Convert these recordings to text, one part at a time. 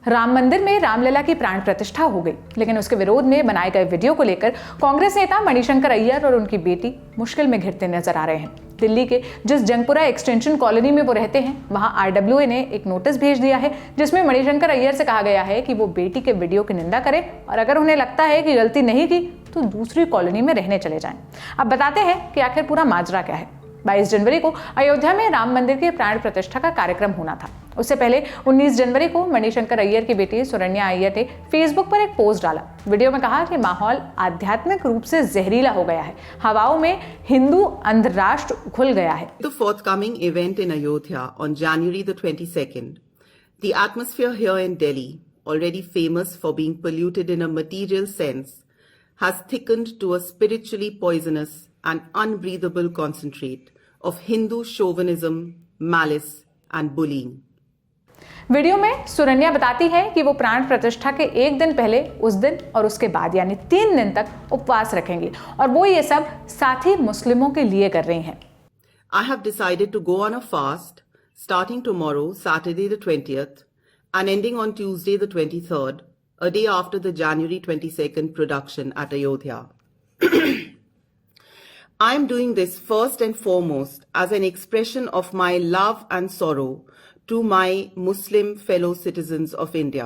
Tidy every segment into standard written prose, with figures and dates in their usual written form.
राम मंदिर में रामलला की प्राण प्रतिष्ठा हो गई, लेकिन उसके विरोध में बनाए गए वीडियो को लेकर कांग्रेस नेता मणिशंकर अय्यर और उनकी बेटी मुश्किल में घिरते नजर आ रहे हैं। दिल्ली के जिस जंगपुरा एक्सटेंशन कॉलोनी में वो रहते हैं, वहां आरडब्ल्यूए ने एक नोटिस भेज दिया है, जिसमें मणिशंकर अय्यर से कहा गया है कि वो बेटी के वीडियो की निंदा करें और अगर उन्हें लगता है कि गलती नहीं की तो दूसरी कॉलोनी में रहने चले जाएं। अब बताते हैं कि आखिर पूरा माजरा क्या है। 22 जनवरी को अयोध्या में राम मंदिर के प्राण प्रतिष्ठा का कार्यक्रम होना था। उससे पहले 19 जनवरी को मणिशंकर अय्यर की बेटी सुरन्या अय्यर ने फेसबुक पर एक पोस्ट डाला। वीडियो में कहा कि माहौल आध्यात्मिक रूप से जहरीला हो गया है, हवाओं में हिंदू अंधराष्ट्र घुल गया है। The forthcoming event in Ayodhya on January the 22nd, the atmosphere here in Delhi, already famous for being polluted in a material sense, has thickened to a spiritually poisonous and unbreathable concentrate of Hindu chauvinism, malice and bullying. Video में सुरन्या बताती है कि वो प्राण प्रतिष्ठा के एक दिन पहले, उस दिन और उसके बाद यानी 3 दिन तक उपवास रखेंगी और वो ये सब साथी मुस्लिमों के लिए कर रही हैं। I have decided to go on a fast starting tomorrow, Saturday the 20th, and ending on Tuesday the 23rd, a day after the January 22nd production at Ayodhya. I am doing this first and foremost as an expression of my love and sorrow to my Muslim fellow citizens of India.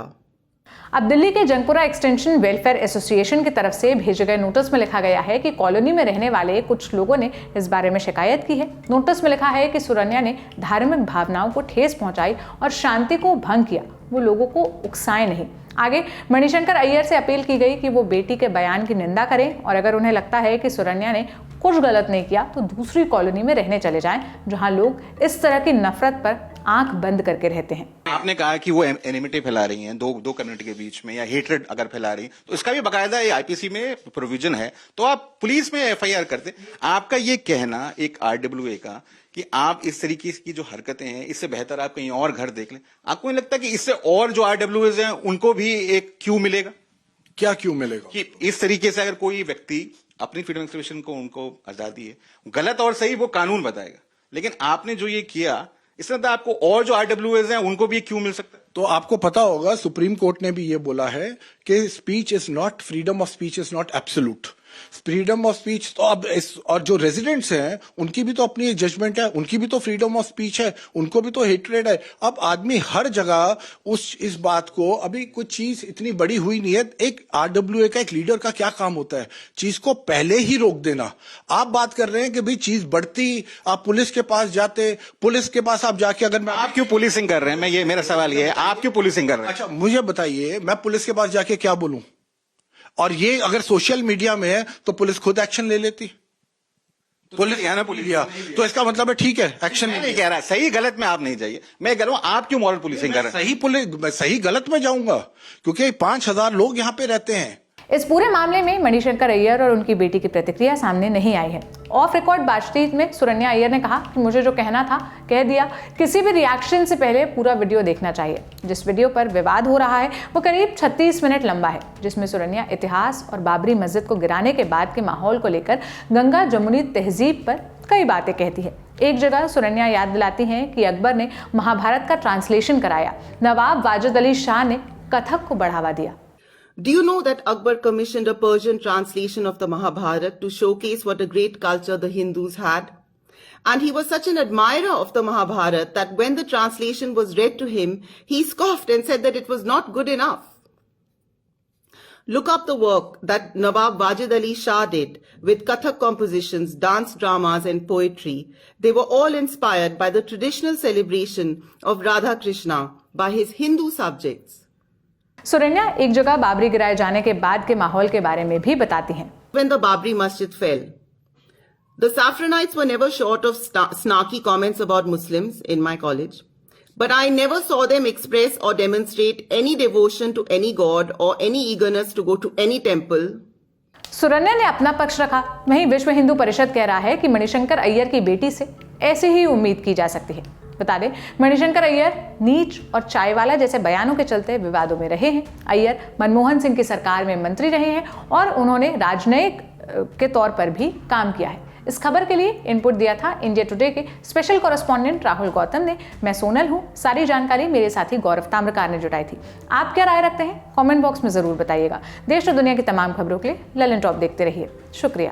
अब दिल्ली के Jangpura extension welfare association की तरफ से भेजे गए notice में लिखा गया है कि कॉलोनी में रहने वाले कुछ लोगों ने इस बारे में शिकायत की है। नोटिस में लिखा है कि सुरन्या ने धार्मिक भावनाओं को ठेस पहुंचाई और शांति को भंग किया, वो लोगों को उकसाए नहीं। आगे मणिशंकर अय्यर से अपील की गई कि वो बेटी के बयान की निंदा करें और अगर उन्हें लगता है कि सुरन्या ने कुछ गलत नहीं किया तो दूसरी कॉलोनी में रहने चले जाएं, जहां लोग इस तरह की नफरत पर आंख बंद करके रहते हैं। आपने कहा कि वो एनिमिटी फैला रही हैं दो कम्युनिटी के बीच में या हेट्रेड अगर फैला रही तो इसका भी बाकायदा आईपीसी में प्रोविजन है, तो आप पुलिस में एफआईआर करते। आपका ये कहना एक आरडब्ल्यूए का कि आप इस तरीके की जो हरकतें हैं इससे बेहतर आप कहीं और घर देख लें, आपको नहीं लगता कि इससे और जो आरडब्ल्यूएज हैं उनको भी एक क्यू मिलेगा? क्या क्यू मिलेगा कि इस तरीके से अगर कोई व्यक्ति अपनी फ्रीडम एक्सप्रेशन को, उनको आजादी है, गलत और सही वो कानून बताएगा, लेकिन आपने जो ये किया इससे तो आपको और जो आरडब्ल्यूएज हैं उनको भी क्यों मिल सकता है? तो आपको पता होगा सुप्रीम कोर्ट ने भी ये बोला है कि speech is not, freedom of speech is not absolute. Freedom of speech तो अब और जो रेजिडेंट्स हैं उनकी भी तो अपनी जजमेंट है, उनकी भी तो फ्रीडम ऑफ स्पीच है, उनको भी तो हेट्रेड है। अब आदमी हर जगह इस बात को, अभी कुछ चीज इतनी बड़ी हुई नहीं है। एक आरडब्ल्यूए का, एक लीडर का क्या काम होता है? चीज को पहले ही रोक देना। आप बात कर रहे हैं कि भाई चीज बढ़ती, आप पुलिस के पास जाते, पुलिस के पास आप जाके अगर मैं, आप क्यों पुलिसिंग कर रहे हैं? ये मेरा सवाल ये है, आप क्यों पुलिसिंग कर रहे हैं? अच्छा मुझे बताइए, मैं पुलिस के पास जाके क्या बोलूं? और ये अगर सोशल मीडिया में है तो पुलिस खुद एक्शन ले लेती। पुलिस लिया तो इसका मतलब है ठीक है, एक्शन नहीं कह रहा, सही गलत में आप नहीं जाइए। मैं कह रहा हूं आप क्यों मॉरल पुलिसिंग कर रहे हैं? सही गलत में जाऊंगा क्योंकि 5000 लोग यहाँ पे रहते हैं। इस पूरे मामले में मणिशंकर अय्यर और उनकी बेटी की प्रतिक्रिया सामने नहीं आई है। ऑफ रिकॉर्ड बातचीत में सुरन्या अय्यर ने कहा कि मुझे जो कहना था कह दिया, किसी भी रिएक्शन से पहले पूरा वीडियो देखना चाहिए। जिस वीडियो पर विवाद हो रहा है वो करीब 36 मिनट लंबा है, जिसमें सुरन्या इतिहास और बाबरी मस्जिद को गिराने के बाद के माहौल को लेकर गंगा जमुनी तहजीब पर कई बातें कहती है। एक जगह सुरन्या याद दिलाती हैं कि अकबर ने महाभारत का ट्रांसलेशन कराया, नवाब वाजिद अली शाह ने कथक को बढ़ावा दिया। Do you know that Akbar commissioned a Persian translation of the Mahabharata to showcase what a great culture the Hindus had? And he was such an admirer of the Mahabharata that when the translation was read to him, he scoffed and said that it was not good enough. Look up the work that Nawab Wajid Ali Shah did with Kathak compositions, dance dramas and poetry. They were all inspired by the traditional celebration of Radha Krishna by his Hindu subjects. सुरन्या एक जगह बाबरी गिराए जाने के बाद के माहौल के बारे में भी बताती हैं। When the Babri Masjid fell, the Saffronites were never short of snarky comments about Muslims in my college, but I never saw them express or demonstrate any devotion to any god or any eagerness to go to any temple. सुरन्या ने अपना पक्ष रखा। वहीं विश्व हिंदू परिषद कह रहा है कि मणिशंकर अय्यर की बेटी से ऐसे ही उम्मीद की जा सकती है। बता दें, मणिशंकर अय्यर नीच और चायवाला जैसे बयानों के चलते विवादों में रहे हैं। अय्यर मनमोहन सिंह की सरकार में मंत्री रहे हैं और उन्होंने राजनयिक के तौर पर भी काम किया है। इस खबर के लिए इनपुट दिया था इंडिया टुडे के स्पेशल कॉरेस्पॉन्डेंट राहुल गौतम ने। मैं सोनल हूं। सारी जानकारी मेरे साथी गौरव ताम्रकार ने जुटाई थी। आप क्या राय रखते हैं कमेंट बॉक्स में जरूर बताइएगा। देश और दुनिया की तमाम खबरों के लिए ललन टॉप देखते रहिए। शुक्रिया।